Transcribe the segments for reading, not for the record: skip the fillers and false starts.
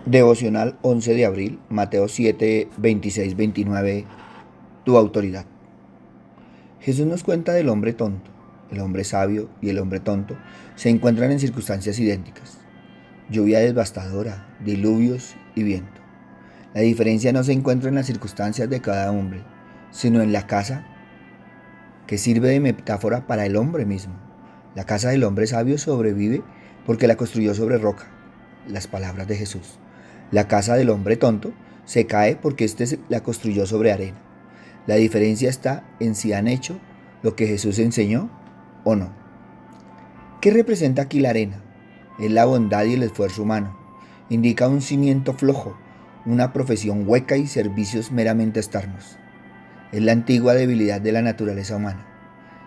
Devocional 11 de abril, Mateo 7, 26, 29, tu autoridad. Jesús nos cuenta del hombre tonto. El hombre sabio y el hombre tonto se encuentran en circunstancias idénticas. Lluvia devastadora, diluvios y viento. La diferencia no se encuentra en las circunstancias de cada hombre, sino en la casa que sirve de metáfora para el hombre mismo. La casa del hombre sabio sobrevive porque la construyó sobre roca, las palabras de Jesús. La casa del hombre tonto se cae porque éste la construyó sobre arena. La diferencia está en si han hecho lo que Jesús enseñó o no. ¿Qué representa aquí la arena? Es la bondad y el esfuerzo humano. Indica un cimiento flojo, una profesión hueca y servicios meramente externos. Es la antigua debilidad de la naturaleza humana.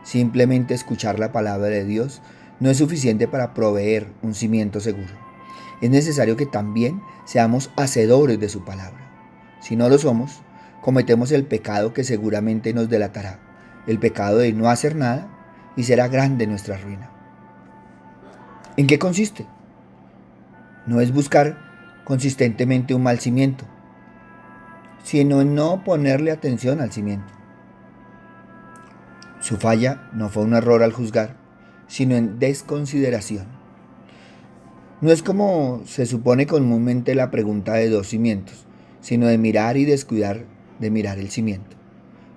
Simplemente escuchar la palabra de Dios no es suficiente para proveer un cimiento seguro. Es necesario que también seamos hacedores de su palabra. Si no lo somos, cometemos el pecado que seguramente nos delatará, el pecado de no hacer nada, y será grande nuestra ruina. ¿En qué consiste? No es buscar consistentemente un mal cimiento, sino en no ponerle atención al cimiento. Su falla no fue un error al juzgar, sino en desconsideración. No es como se supone comúnmente la pregunta de dos cimientos, sino de mirar y descuidar de mirar el cimiento.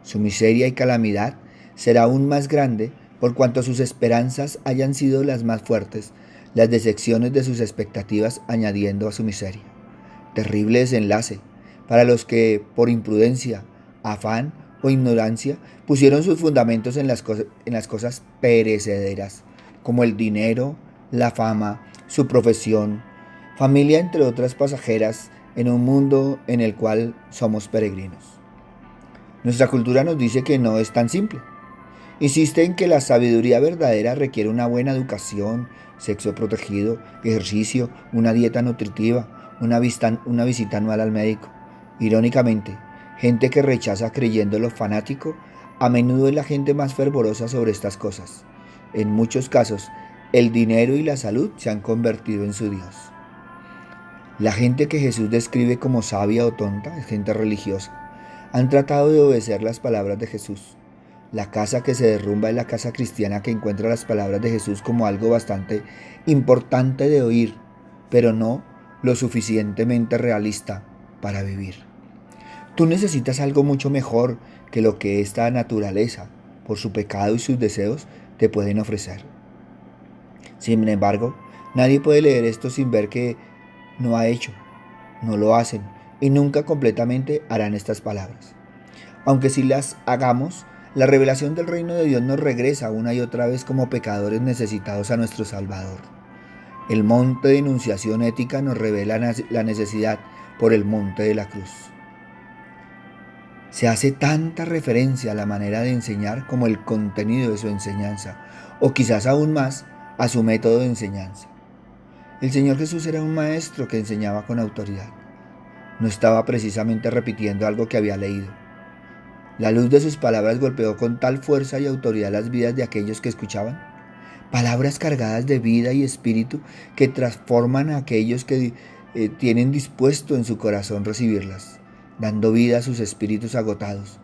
Su miseria y calamidad será aún más grande por cuanto sus esperanzas hayan sido las más fuertes, las decepciones de sus expectativas añadiendo a su miseria. Terrible desenlace para los que, por imprudencia, afán o ignorancia, pusieron sus fundamentos en las cosas perecederas, como el dinero, la fama, su profesión, familia, entre otras pasajeras, en un mundo en el cual somos peregrinos. Nuestra cultura nos dice que no es tan simple. Insiste en que la sabiduría verdadera requiere una buena educación, sexo protegido, ejercicio, una dieta nutritiva, una visita anual al médico. Irónicamente, gente que rechaza creyendo lo fanático, a menudo es la gente más fervorosa sobre estas cosas. En muchos casos, el dinero y la salud se han convertido en su Dios. La gente que Jesús describe como sabia o tonta es gente religiosa. Han tratado de obedecer las palabras de Jesús. La casa que se derrumba es la casa cristiana que encuentra las palabras de Jesús como algo bastante importante de oír, pero no lo suficientemente realista para vivir. Tú necesitas algo mucho mejor que lo que esta naturaleza, por su pecado y sus deseos, te pueden ofrecer. Sin embargo, nadie puede leer esto sin ver que no ha hecho, no lo hacen y nunca completamente harán estas palabras. Aunque si las hagamos, la revelación del reino de Dios nos regresa una y otra vez como pecadores necesitados a nuestro Salvador. El monte de enunciación ética nos revela la necesidad por el monte de la cruz. Se hace tanta referencia a la manera de enseñar como el contenido de su enseñanza, o quizás aún más a su método de enseñanza. El Señor Jesús era un maestro que enseñaba con autoridad. No estaba precisamente repitiendo algo que había leído. La luz de sus palabras golpeó con tal fuerza y autoridad las vidas de aquellos que escuchaban. Palabras cargadas de vida y espíritu que transforman a aquellos que tienen dispuesto en su corazón recibirlas, dando vida a sus espíritus agotados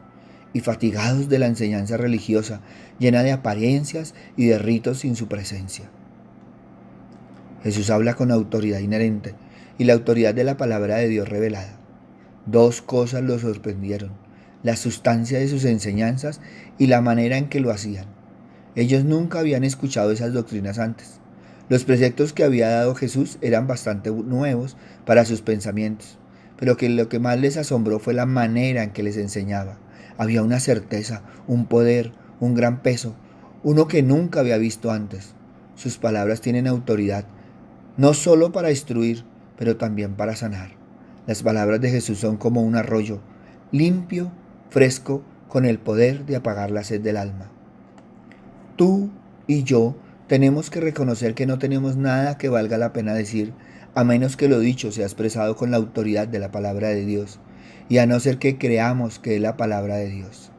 y fatigados de la enseñanza religiosa, llena de apariencias y de ritos sin su presencia. Jesús habla con autoridad inherente y la autoridad de la palabra de Dios revelada. Dos cosas lo sorprendieron: la sustancia de sus enseñanzas y la manera en que lo hacían. Ellos nunca habían escuchado esas doctrinas antes. Los preceptos que había dado Jesús eran bastante nuevos para sus pensamientos, pero lo que más les asombró fue la manera en que les enseñaba. Había una certeza, un poder, un gran peso, uno que nunca había visto antes. Sus palabras tienen autoridad, no solo para instruir, pero también para sanar. Las palabras de Jesús son como un arroyo, limpio, fresco, con el poder de apagar la sed del alma. Tú y yo tenemos que reconocer que no tenemos nada que valga la pena decir, a menos que lo dicho sea expresado con la autoridad de la palabra de Dios, y a no ser que creamos que es la palabra de Dios.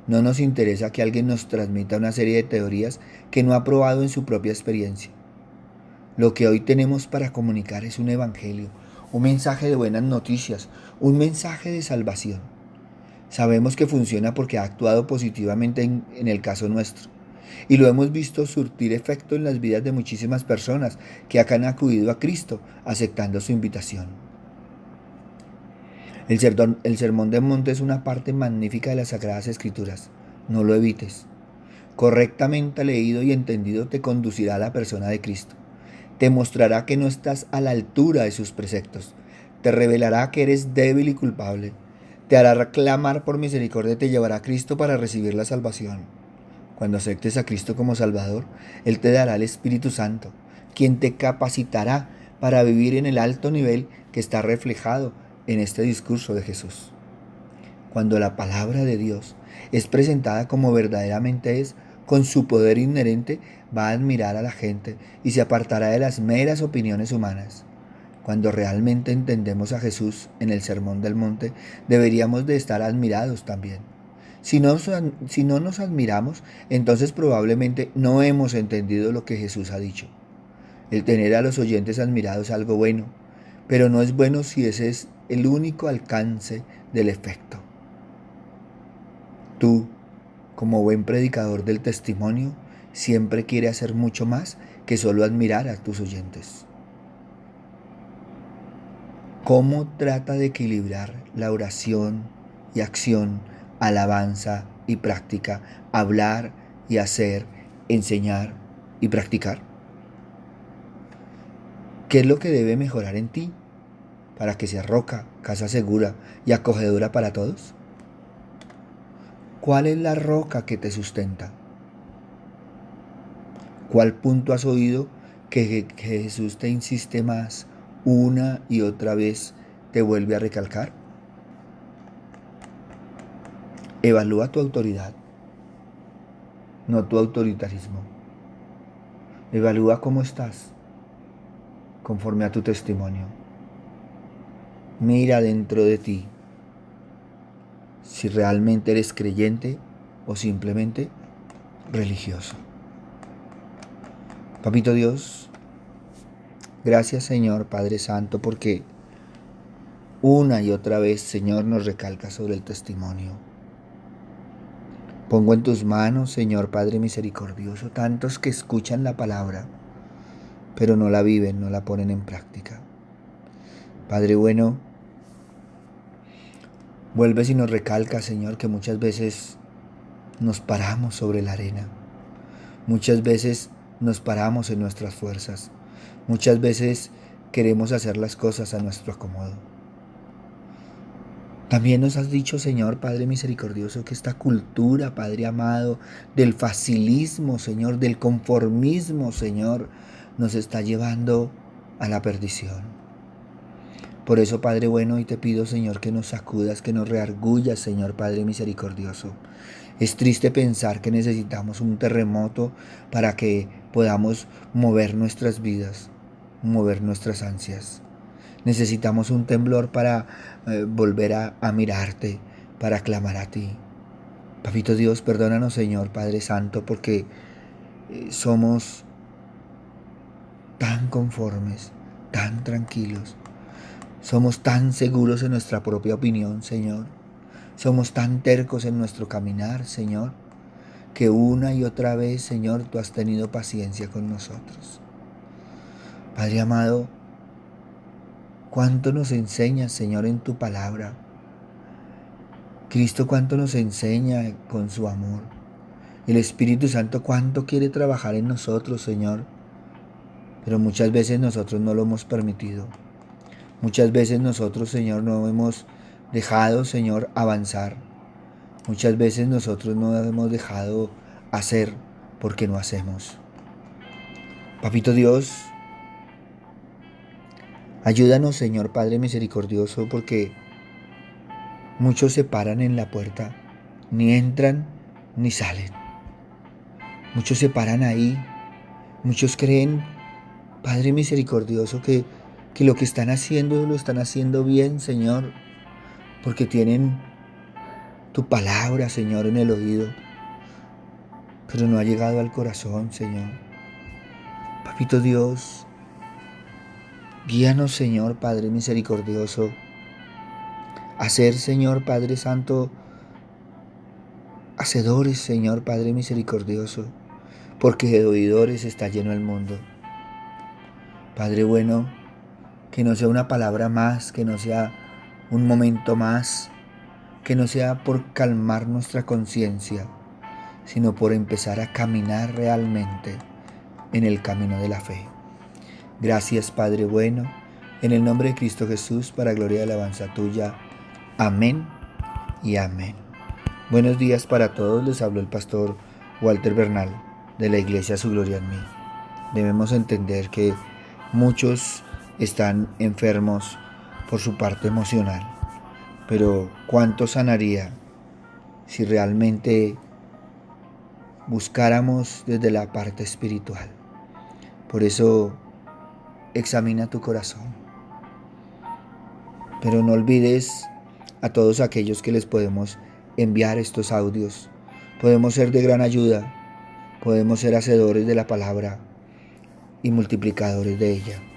No nos interesa que alguien nos transmita una serie de teorías que no ha probado en su propia experiencia. Lo que hoy tenemos para comunicar es un evangelio, un mensaje de buenas noticias, un mensaje de salvación. Sabemos que funciona porque ha actuado positivamente en el caso nuestro. Y lo hemos visto surtir efecto en las vidas de muchísimas personas que acá han acudido a Cristo aceptando su invitación. El Sermón del Monte es una parte magnífica de las Sagradas Escrituras. No lo evites. Correctamente leído y entendido te conducirá a la persona de Cristo. Te mostrará que no estás a la altura de sus preceptos. Te revelará que eres débil y culpable. Te hará clamar por misericordia y te llevará a Cristo para recibir la salvación. Cuando aceptes a Cristo como Salvador, Él te dará el Espíritu Santo, quien te capacitará para vivir en el alto nivel que está reflejado en este discurso de Jesús. Cuando la palabra de Dios es presentada como verdaderamente es, con su poder inherente, va a admirar a la gente y se apartará de las meras opiniones humanas. Cuando realmente entendemos a Jesús en el Sermón del Monte, deberíamos de estar admirados también. Si no nos admiramos, entonces probablemente no hemos entendido lo que Jesús ha dicho. El tener a los oyentes admirados es algo bueno, pero no es bueno si ese es el único alcance del efecto. Tú, como buen predicador del testimonio, siempre quieres hacer mucho más que solo admirar a tus oyentes. ¿Cómo trata de equilibrar la oración y acción, alabanza y práctica, hablar y hacer, enseñar y practicar? ¿Qué es lo que debe mejorar en ti para que seas roca, casa segura y acogedora para todos? ¿Cuál es la roca que te sustenta? ¿Cuál punto has oído que Jesús te insiste más una y otra vez, te vuelve a recalcar? Evalúa tu autoridad, no tu autoritarismo. Evalúa cómo estás conforme a tu testimonio. Mira dentro de ti si realmente eres creyente o simplemente religioso. Papito Dios, gracias Señor Padre Santo porque una y otra vez Señor nos recalca sobre el testimonio. Pongo en tus manos, Señor Padre misericordioso, tantos que escuchan la palabra, pero no la viven, no la ponen en práctica. Padre bueno, vuelves y nos recalcas, Señor, que muchas veces nos paramos sobre la arena. Muchas veces nos paramos en nuestras fuerzas. Muchas veces queremos hacer las cosas a nuestro acomodo. También nos has dicho, Señor Padre misericordioso, que esta cultura, Padre amado, del facilismo, Señor, del conformismo, Señor, nos está llevando a la perdición. Por eso, Padre bueno, hoy te pido, Señor, que nos sacudas, que nos reargullas, Señor Padre misericordioso. Es triste pensar que necesitamos un terremoto para que podamos mover nuestras vidas, mover nuestras ansias. Necesitamos un temblor para volver a mirarte, para clamar a ti. Papito Dios, perdónanos, Señor Padre Santo, porque somos tan conformes, tan tranquilos. Somos tan seguros en nuestra propia opinión, Señor. Somos tan tercos en nuestro caminar, Señor, que una y otra vez, Señor, tú has tenido paciencia con nosotros. Padre amado, cuánto nos enseñas, Señor, en tu palabra. Cristo cuánto nos enseña con su amor. El Espíritu Santo cuánto quiere trabajar en nosotros, Señor. Pero muchas veces nosotros no lo hemos permitido. Muchas veces nosotros, Señor, no hemos dejado, Señor, avanzar. Muchas veces nosotros no hemos dejado hacer porque no hacemos. Papito Dios, ayúdanos, Señor Padre misericordioso, porque muchos se paran en la puerta, ni entran ni salen. Muchos se paran ahí, muchos creen, Padre misericordioso, que lo que están haciendo lo están haciendo bien, Señor, porque tienen tu palabra, Señor, en el oído, pero no ha llegado al corazón, Señor. Papito Dios, Guíanos, Señor Padre misericordioso, a ser, Señor Padre Santo, hacedores, Señor Padre misericordioso, porque de oidores está lleno el mundo. Padre bueno, que no sea una palabra más, que no sea un momento más, que no sea por calmar nuestra conciencia, sino por empezar a caminar realmente en el camino de la fe. Gracias, Padre bueno, en el nombre de Cristo Jesús, para gloria y alabanza tuya. Amén y amén. Buenos días para todos, les habló el pastor Walter Bernal de la Iglesia Su Gloria en Mí. Debemos entender que muchos están enfermos por su parte emocional, pero ¿cuánto sanaría si realmente buscáramos desde la parte espiritual? Por eso, examina tu corazón, pero no olvides a todos aquellos que les podemos enviar estos audios. Podemos ser de gran ayuda, podemos ser hacedores de la palabra y multiplicadores de ella.